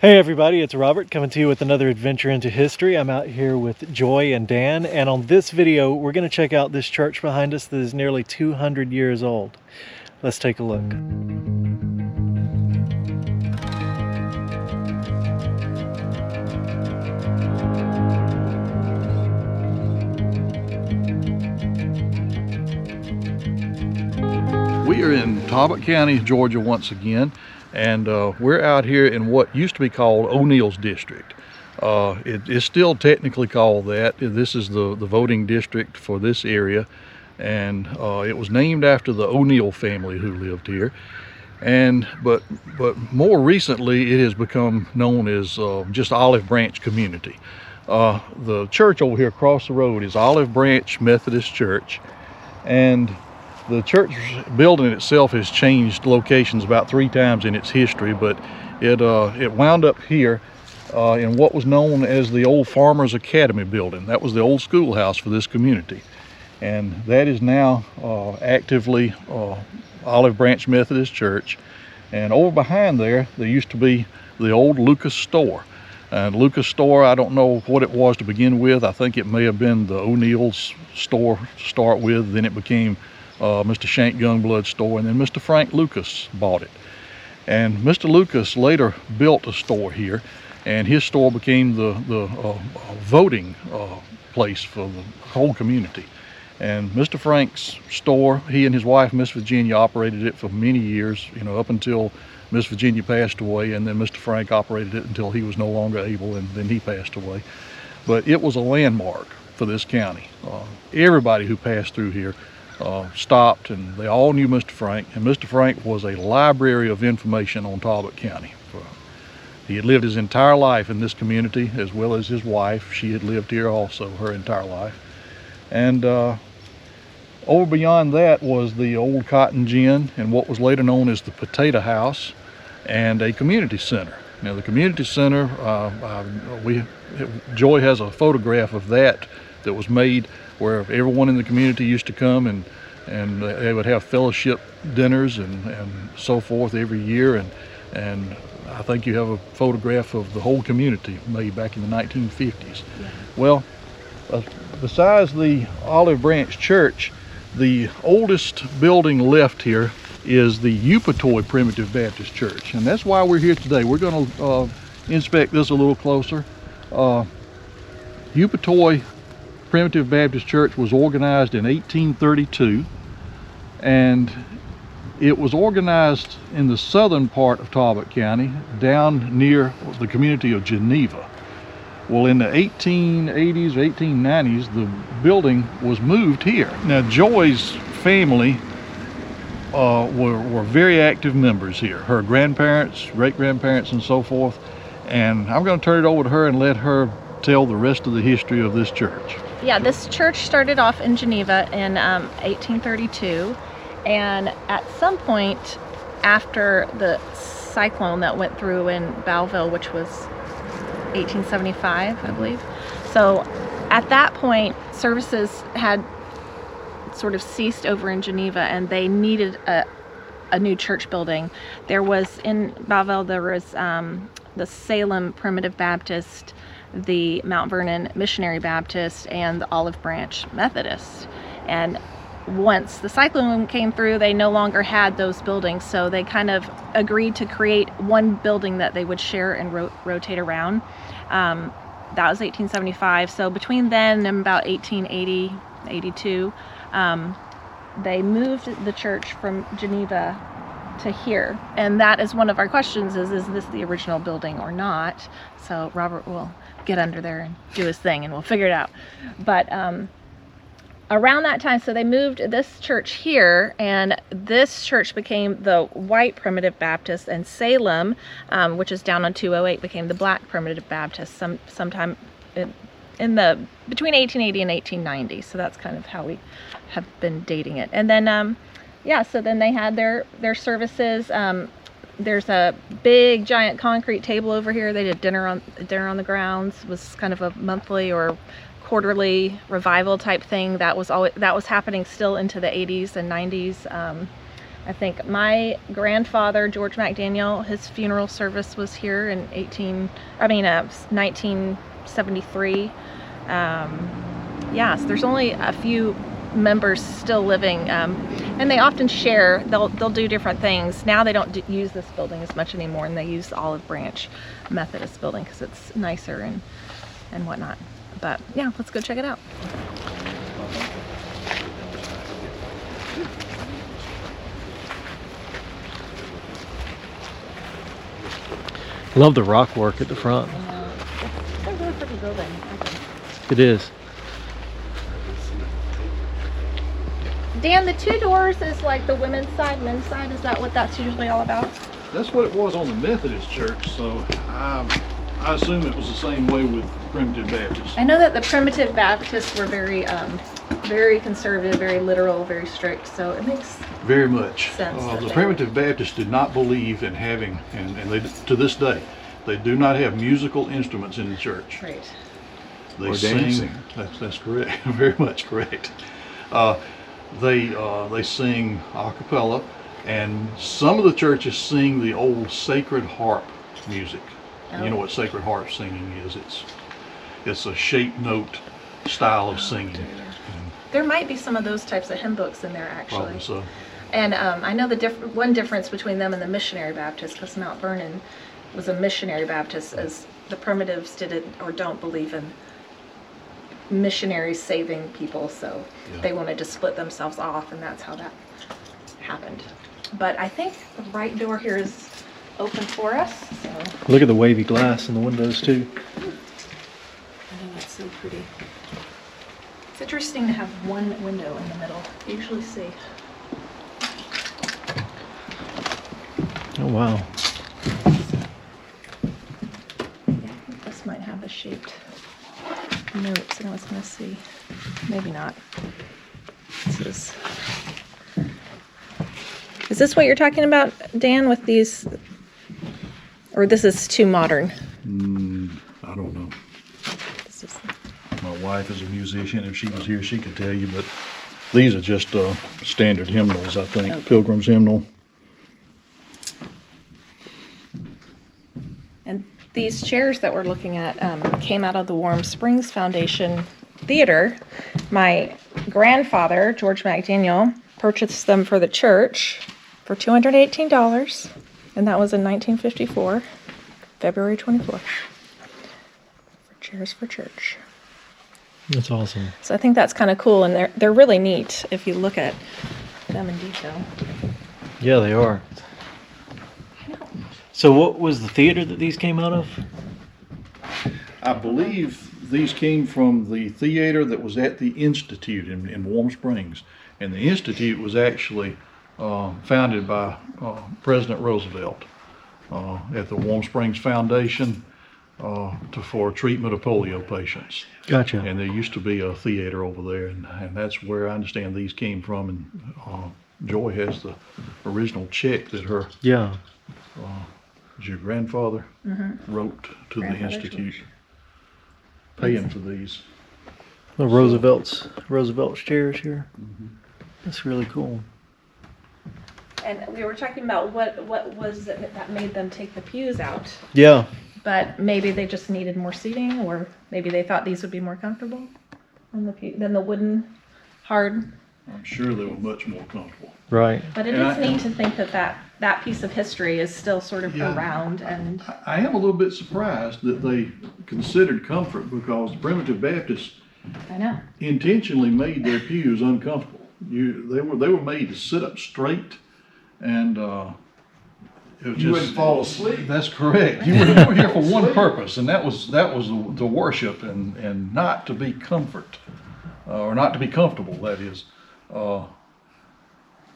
Hey everybody, it's Robert coming to you with another adventure into history. I'm out here with Joy and Dan, and on this video we're going to check out this church behind us that is nearly 200 years old. Let's take a look. We are in Talbot County, Georgia once again, and we're out here in what used to be called O'Neill's District. It is still technically called that. This is the voting district for this area, and it was named after the O'Neill family who lived here. But more recently it has become known as just Olive Branch Community. The church over here across the road is Olive Branch Methodist Church, and the church building itself has changed locations about 3 times in its history, but it wound up here in what was known as the old Farmers Academy building. That was the old schoolhouse for this community, and that is now actively Olive Branch Methodist Church. And over behind there used to be the old Lucas store. And Lucas store, I don't know what it was to begin with. I think it may have been the O'Neill's store to start with. Then it became Mr. Shank Youngblood's store, and then Mr. Frank Lucas bought it. And Mr. Lucas later built a store here, and his store became the voting place for the whole community. And Mr. Frank's store, he and his wife Miss Virginia operated it for many years, up until Miss Virginia passed away, and then Mr. Frank operated it until he was no longer able, and then he passed away. But it was a landmark for this county. Everybody who passed through here stopped, and they all knew Mr. Frank, and Mr. Frank was a library of information on Talbot County. He had lived his entire life in this community, as well as his wife. She had lived here also her entire life. And over beyond that was the old cotton gin and what was later known as the potato house, and a community center. Now the community center, Joy has a photograph of that was made where everyone in the community used to come, and they would have fellowship dinners and so forth every year, and I think you have a photograph of the whole community made back in the 1950s. Yeah. Well, besides the Olive Branch Church, the oldest building left here is the Upatoy Primitive Baptist Church, and that's why we're here today. We're going to inspect this a little closer. Upatoy Primitive Baptist Church was organized in 1832, and it was organized in the southern part of Talbot County, down near the community of Geneva. Well, in the 1880s, 1890s, the building was moved here. Now, Joy's family were very active members here. Her grandparents, great-grandparents, and so forth. And I'm going to turn it over to her and let her tell the rest of the history of this church. Yeah, this church started off in Geneva in 1832, and at some point after the cyclone that went through in Belleville, which was 1875, I believe. So at that point, services had sort of ceased over in Geneva, and they needed a new church building. There was, in Belleville, there was the Salem Primitive Baptist, the Mount Vernon Missionary Baptist, and the Olive Branch Methodist. And once the cyclone came through, they no longer had those buildings, so they kind of agreed to create one building that they would share and rotate around. That was 1875. So between then and about 1880, 82, they moved the church from Geneva to here. And that is one of our questions, is this the original building or not? So Robert will get under there and do his thing, and we'll figure it out. But around that time, so they moved this church here, and this church became the White Primitive Baptist, and Salem, which is down on 208, became the Black Primitive Baptist sometime in the between 1880 and 1890. So that's kind of how we have been dating it. And then yeah, so then they had their services. There's a big giant concrete table over here. They did dinner on the grounds. It was kind of a monthly or quarterly revival type thing that was happening still into the 80s and 90s. I think my grandfather, George McDaniel, his funeral service was here in 1973. Yeah, so there's only a few members still living, and they often share. They'll do different things. Now they don't use this building as much anymore, and they use the Olive Branch Methodist building because it's nicer and whatnot. But yeah, let's go check it out. Love the rock work at the front. It's a really pretty building, I think. It is. Dan, the two doors is like the women's side, men's side. Is that what that's usually all about? That's what it was on the Methodist church, so I assume it was the same way with Primitive Baptists. I know that the Primitive Baptists were very conservative, very literal, very strict, so it makes Very much. sense. The Primitive Baptists did not believe in having, and they to this day, they do not have musical instruments in the church. Great. They Or sing. dancing. That's correct. Very much correct. They sing a cappella, and some of the churches sing the old sacred harp music. You know what sacred harp singing is? It's a shape note style of singing. There might be some of those types of hymn books in there, actually. Probably so. And I know the one difference between them and the Missionary Baptists, because Mount Vernon was a Missionary Baptist, as the Primitives didn't or don't believe in missionaries saving people, so they wanted to split themselves off, and that's how that happened. But I think the right door here is open for us. So Look at the wavy glass in the windows too. I think that's so pretty. It's interesting to have one window in the middle. You usually see. Oh wow. Yeah, I think this might have a shaped notes, and I was going to see. Maybe not. Is this what you're talking about, Dan, with these? Or this is too modern? I don't know. This is, My wife is a musician. If she was here, she could tell you. But these are just standard hymnals, I think. Okay. Pilgrim's hymnal. and these chairs that we're looking at came out of the Warm Springs Foundation Theater. My grandfather, George McDaniel, purchased them for the church for $218, and that was in 1954, February 24th. For Chairs for Church. That's awesome. So I think that's kind of cool, and they're really neat if you look at them in detail. Yeah, they are. So what was the theater that these came out of? I believe these came from the theater that was at the Institute in Warm Springs. And the Institute was actually founded by President Roosevelt at the Warm Springs Foundation for treatment of polio patients. Gotcha. And there used to be a theater over there, and that's where I understand these came from. And Joy has the original check that her your grandfather wrote to the Grandfather Institute, paying for these. The Roosevelt's chairs here. That's really cool. And we were talking about what was it that made them take the pews out. Yeah. But maybe they just needed more seating, or maybe they thought these would be more comfortable than the wooden, hard. I'm sure they were much more comfortable. Right. But it is neat to think that piece of history is still sort of around. And I am a little bit surprised that they considered comfort, because the Primitive Baptists I know. intentionally made their pews uncomfortable. They were made to sit up straight, and it was You wouldn't fall asleep. That's correct. You were here for one purpose, and that was to worship and not to be comfort, or not to be comfortable. That is,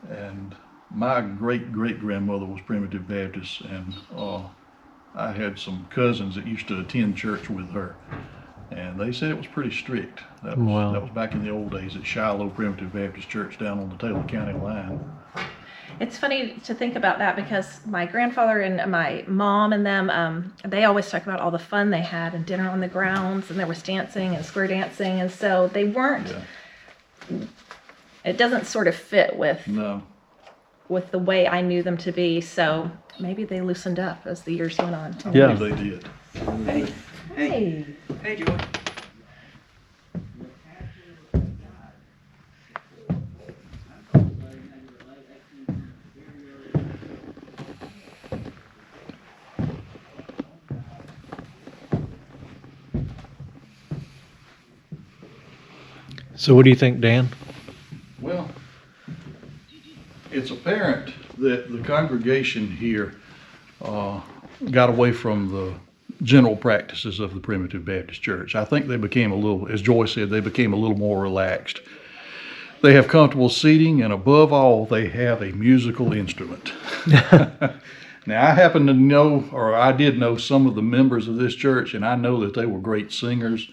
and my great grandmother was Primitive Baptist, and I had some cousins that used to attend church with her, and they said it was pretty strict. That was back in the old days at Shiloh Primitive Baptist Church down on the Talbot County line. It's funny to think about that, because my grandfather and my mom and them, they always talk about all the fun they had and dinner on the grounds, and there was dancing and square dancing, and so they weren't. It doesn't sort of fit with. No. with the way I knew them to be. So maybe they loosened up as the years went on. Yeah. They did. Hey. Hey, Joy. So what do you think, Dan? Well, it's apparent that the congregation here got away from the general practices of the Primitive Baptist Church. I think they became a little, as Joy said, they became a little more relaxed. They have comfortable seating, and above all, they have a musical instrument. Now, I happen to know, or I did know, some of the members of this church, and I know that they were great singers.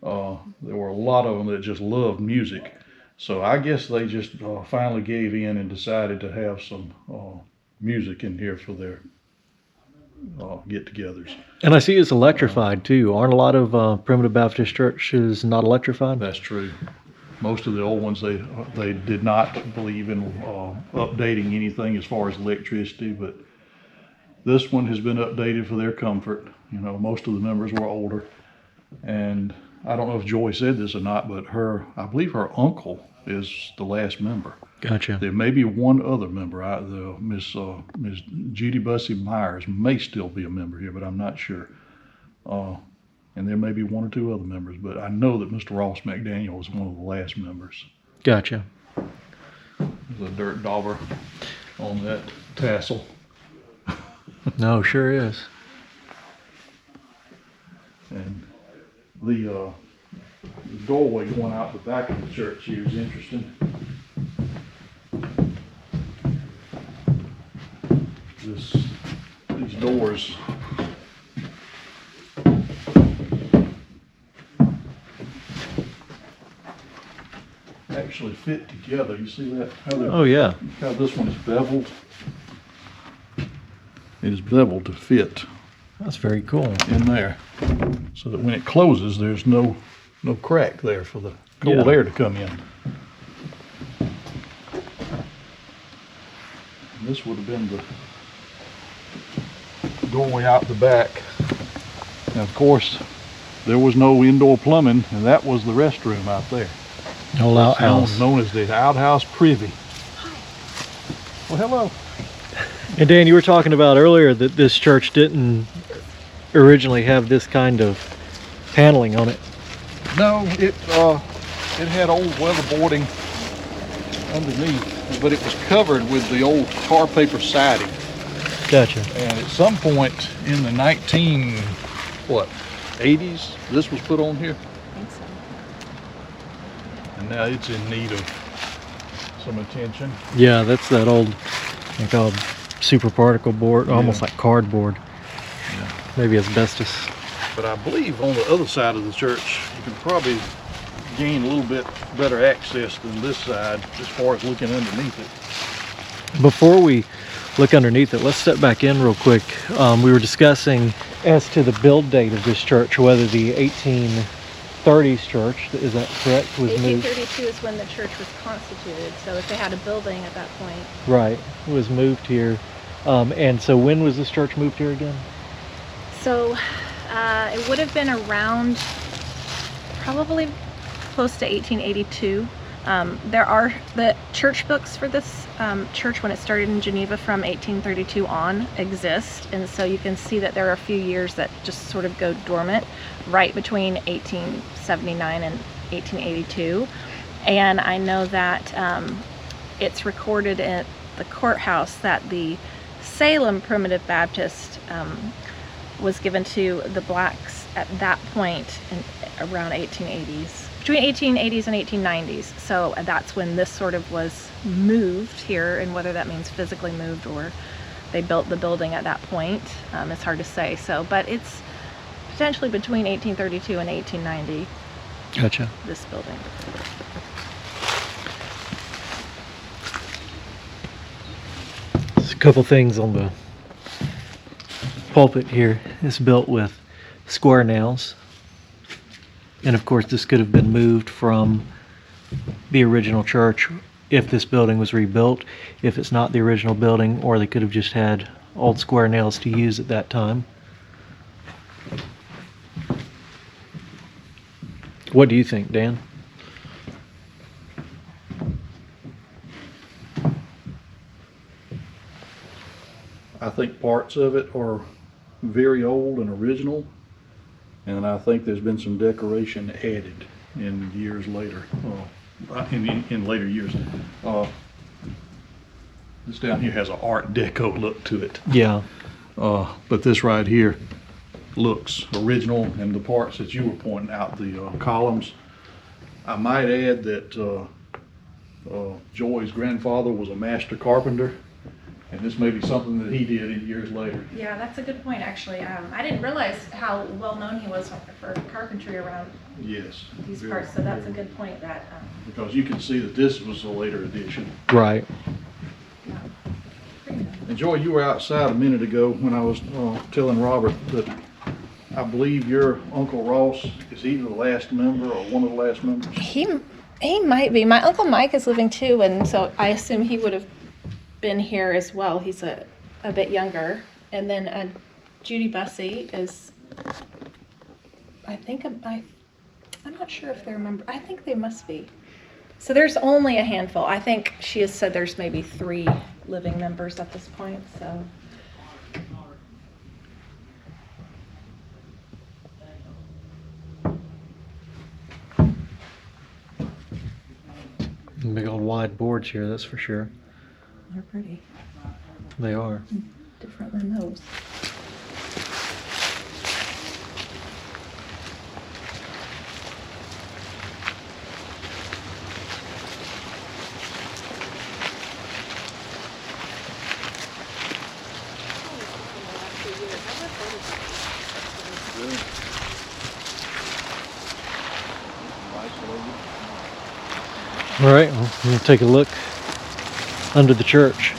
There were a lot of them that just loved music. So I guess they just finally gave in and decided to have some music in here for their get-togethers. And I see it's electrified too. Aren't a lot of Primitive Baptist churches not electrified? That's true. Most of the old ones, they did not believe in updating anything as far as electricity, but this one has been updated for their comfort. You know, most of the members were older, and I don't know if Joy said this or not, but I believe her uncle is the last member. Gotcha. There may be one other member. Miss Judy Bussy Myers may still be a member here, but I'm not sure. And there may be one or two other members, but I know that Mr. Ross McDaniel was one of the last members. Gotcha. There's a dirt dauber on that tassel. No, sure is. And the doorway going out the back of the church here is interesting. These doors actually fit together. You see that? Oh yeah. How this one is beveled. It is beveled to fit That's very cool. in there, so that when it closes, there's no crack there for the cold air to come in. And this would have been the doorway out the back. Now, of course, there was no indoor plumbing, and that was the restroom out there. No outhouse. Known as the outhouse privy. Well, hello. And Dan, you were talking about earlier that this church didn't originally have this kind of paneling on it. No, it had old weatherboarding underneath, but it was covered with the old tar paper siding. Gotcha. And at some point in the 80s, this was put on here. I think so. And now it's in need of some attention. Yeah, that's that old thing called super particle board, almost like cardboard. Yeah. Maybe asbestos. But I believe on the other side of the church, you can probably gain a little bit better access than this side as far as looking underneath it. Before we look underneath it, let's step back in real quick. We were discussing as to the build date of this church, whether the 1830s church, is that correct, was moved? 1832 is when the church was constituted, so if they had a building at that point. Right, was moved here. And so when was this church moved here again? So it would have been around probably close to 1882. There are the church books for this church when it started in Geneva from 1832 on exist, and so you can see that there are a few years that just sort of go dormant right between 1879 and 1882. And I know that it's recorded at the courthouse that the Salem Primitive Baptist was given to the blacks at that point in around 1880s. Between 1880s and 1890s. So that's when this sort of was moved here, and whether that means physically moved or they built the building at that point, it's hard to say. So, but it's potentially between 1832 and 1890. Gotcha. This building. There's a couple things on the pulpit here. It's built with square nails. And of course, this could have been moved from the original church if this building was rebuilt, if it's not the original building, or they could have just had old square nails to use at that time. What do you think, Dan? I think parts of it are very old and original, and I think there's been some decoration added in years later, in later years. This down here has an Art Deco look to it. Yeah. But this right here looks original, and the parts that you were pointing out, the columns. I might add that Joy's grandfather was a master carpenter, and this may be something that he did in years later. Yeah, that's a good point, actually. I didn't realize how well known he was for carpentry around Yes. these parts, so that's a good point. That Because you can see that this was a later addition. Right. yeah. Pretty good. And Joy, you were outside a minute ago when I was telling Robert that I believe your Uncle Ross is either the last member or one of the last members. He might be. My Uncle Mike is living too, and so I assume he would have been here as well. He's a bit younger. And then Judy Bussey is, I think, I'm not sure if they're a member. I think they must be. So there's only a handful. I think she has said there's maybe 3 living members at this point, so. Big old wide boards here, that's for sure. They're pretty. They are. Different than those. All right, well, we're going to take a look under the church.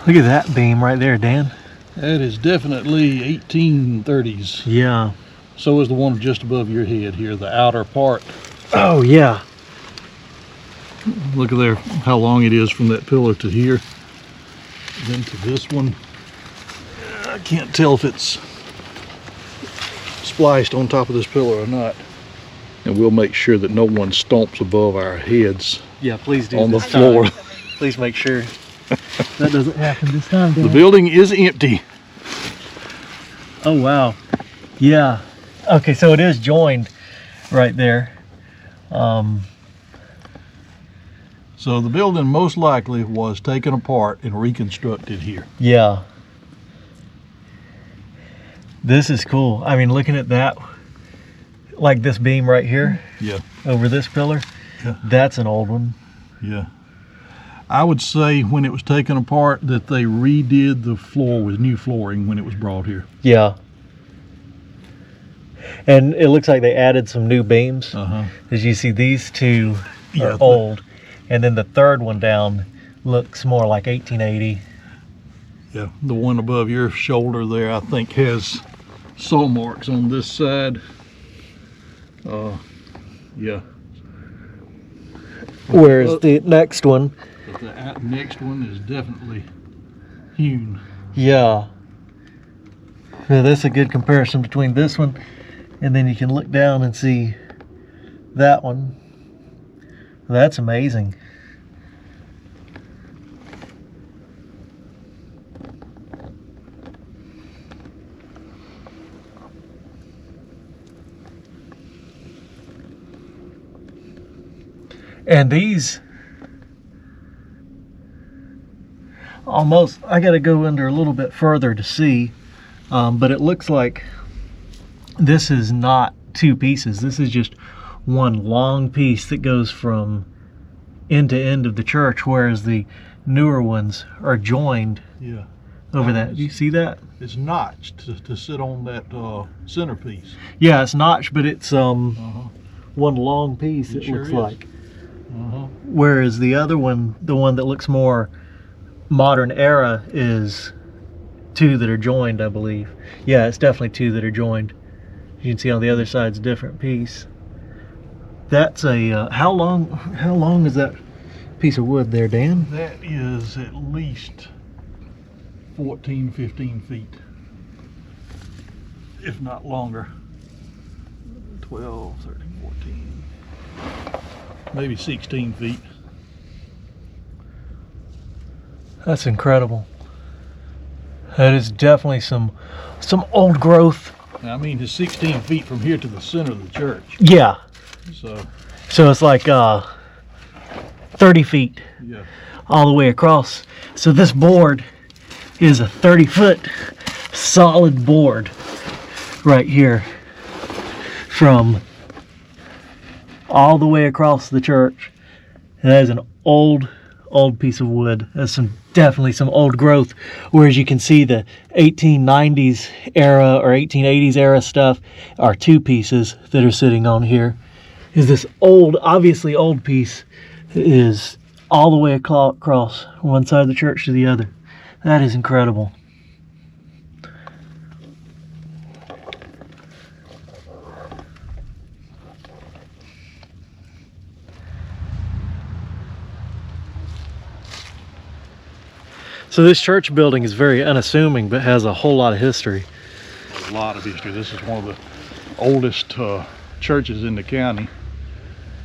Look at that beam right there, Dan. That is definitely 1830s. Yeah. So is the one just above your head here, the outer part. Oh, yeah. Look at there, how long it is from that pillar to here. Then to this one. I can't tell if it's spliced on top of this pillar or not. And we'll make sure that no one stomps above our heads Yeah, please do on the this time. floor. Please make sure that doesn't happen this time, Dan. The building is empty. Oh, wow. Yeah. Okay, so it is joined right there. So the building most likely was taken apart and reconstructed here. Yeah. This is cool. I mean, looking at that, like this beam right here Yeah, over this pillar, Yeah. that's an old one. yeah. I would say when it was taken apart that they redid the floor with new flooring when it was brought here. Yeah. And it looks like they added some new beams. Uh-huh. As you see, these two Yeah, are old. And then the third one down looks more like 1880. Yeah, the one above your shoulder there, I think, has saw marks on this side. Yeah. Whereas the next one, But the next one is definitely hewn. yeah. Now that's a good comparison between this one, and then you can look down and see that one. That's amazing. And these almost, I got to go under a little bit further to see, but it looks like this is not 2 pieces. This is just one long piece that goes from end to end of the church, whereas the newer ones are joined Yeah. over that. Do you see that? It's notched to sit on that centerpiece. Yeah, it's notched, but it's one long piece, it sure looks is. like. Whereas the other one, the one that looks more modern era, is two that are joined, I believe. Yeah, it's definitely two that are joined. You can see on the other side's a different piece. That's a, how long is that piece of wood there, Dan? That is at least 14, 15 feet, if not longer. 12, 13, 14, maybe 16 feet. That's incredible. That is definitely some old growth. Now, I mean, it's 16 feet from here to the center of the church. Yeah. So it's like 30 feet yeah, all the way across. So this board is a 30-foot solid board right here, from all the way across the church. And that is an old piece of wood. That's definitely some old growth. Whereas you can see the 1890s era or 1880s era stuff are two pieces that are sitting on here. Is this old, obviously old piece is all the way across one side of the church to the other. That is incredible. So this church building is very unassuming, but has a whole lot of history. a lot of history. This is one of the oldest churches in the county,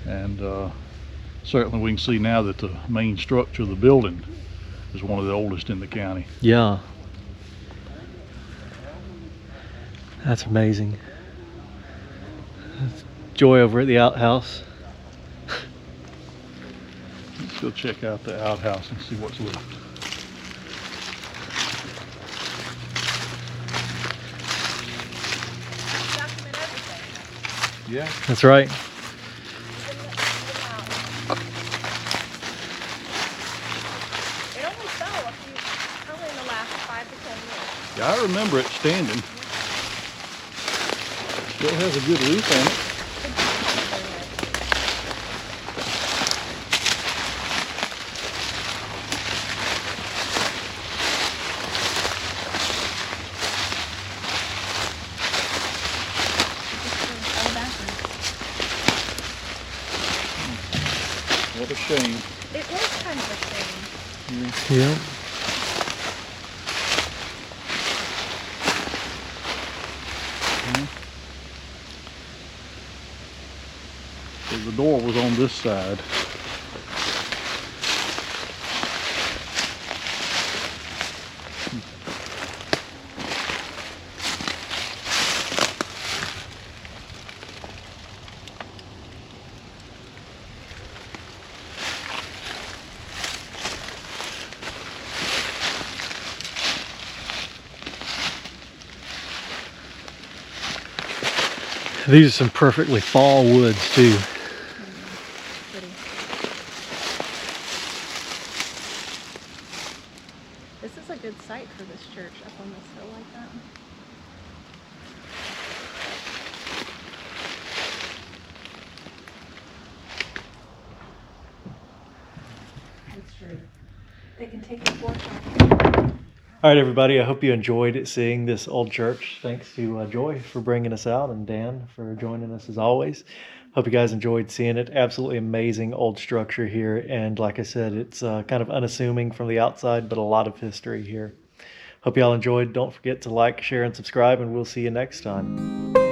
and certainly we can see now that the main structure of the building is one of the oldest in the county. Yeah. That's amazing. Joy over at the outhouse. Let's go check out the outhouse and see what's left. Document everything. Yeah. That's right. It only fell probably in the last 5 to 10 years. Yeah, I remember it standing. Still has a good roof on it. What a shame. It was kind of a shame. Yeah. So the door was on this side. These are some perfectly fall woods too. Pretty. This is a good site for this church up on this hill like that. That's true. They can take the porch off. All right, everybody, I hope you enjoyed seeing this old church. Thanks to Joy for bringing us out, and Dan for joining us as always. Hope you guys enjoyed seeing it. Absolutely amazing old structure here. And like I said, it's kind of unassuming from the outside, but a lot of history here. Hope y'all enjoyed. Don't forget to like, share, and subscribe, and we'll see you next time.